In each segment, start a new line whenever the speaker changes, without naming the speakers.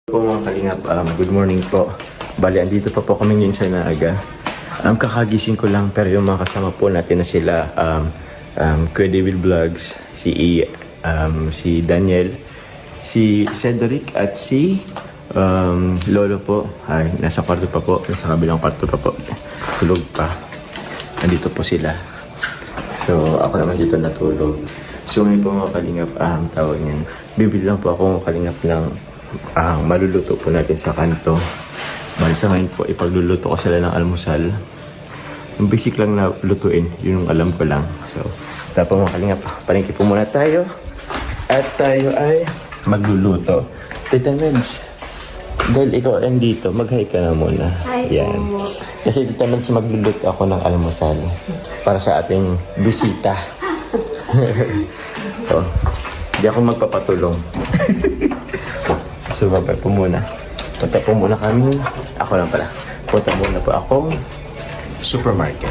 Po mga kalingap, good morning po. Bali, andito pa po kami ngayon sa Naaga. Kakagising ko lang pero yung mga kasama po natin na sila, Kuya David Vlogs, si Daniel, si Cedric at si Lolo po. Ay, nasa kwarto pa po, nasa kabilang kwarto pa po. Tulog pa. Andito po sila. So, ako naman dito natulog. So, ngayon po mga kalingap, tawag niyan. Bibili lang po ako kalingap ng maluluto po natin sa kanto. Bali sa ngayon po, ipagluluto ko sila ng almusal. Yung basic lang na lutuin, yun yung alam ko lang. So, tapos mga kalingap, palengke po muna tayo. At tayo ay magluluto. Tita Meds, dahil ikaw andito, mag-hi ka na muna.
Hi
yan.
po.
Kasi Tita Meds, magluluto ako ng almusal para sa ating bisita. So, hindi ako magpapatulong. So, babay po muna. Punta po muna kami. Ako lang pala. Punta muna po akong supermarket.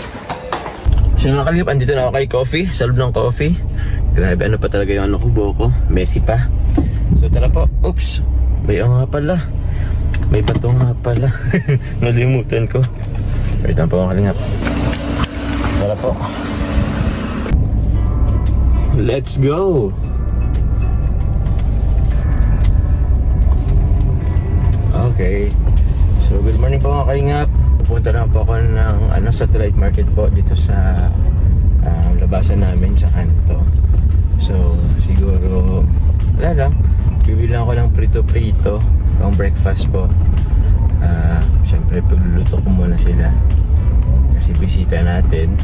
So, mga kalingap, andito na ako kay coffee. Sa loob ng coffee. Grabe, ano pa talaga yung ano ko, buho ko. Messy pa. So, tara po. Oops. May nga pala. May bato nga pala. Nalimutan ko. Wait lang po mga kalingap. Tara po. Let's go! Okay. So, good morning po mga kalingap. Pupunta lang po ako ng satellite market po dito sa labasan namin sa kanto. So, siguro wala lang. Bibili lang ako ng prito-prito pang breakfast po. Siyempre, pagluluto ko muna sila. Kasi bisita natin.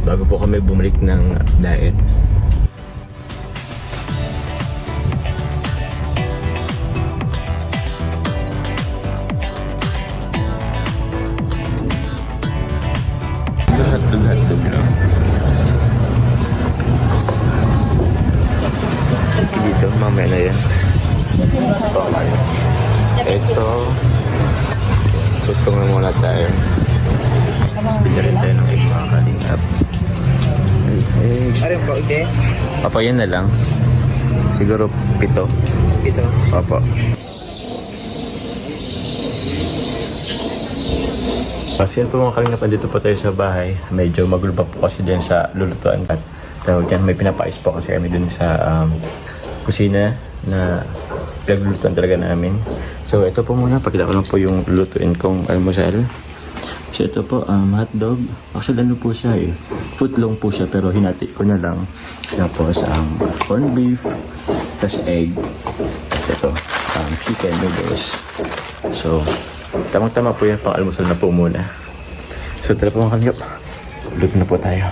Bago po kami bumalik ng diet. Hotdog lang. Dito, mamaya na yan. Ito. Tutong na muna tayo. Mas bigyan rin tayo ng egg mga kalingap.
Ano po, okay?
Papa, yan na lang. Siguro 7.
Ito.
Papa. Kasi yan po mga kalingap, dito po tayo sa bahay. Medyo magulo pa po kasi din sa lulutuan. At tawag yan, may pinapais po kasi kami dun sa kusina na pinaglulutuan talaga namin. So ito po muna, pakita ko lang po yung lulutuin kong almusal. So ito po, hotdog. Actually ano po siya eh, footlong po siya pero hinati ko na lang. Tapos corned beef, tapos egg. Tapos ito, chicken noodles. So tamang-tama po yan pang almusal na po muna. So tara po mga kalingap, luto na po tayo.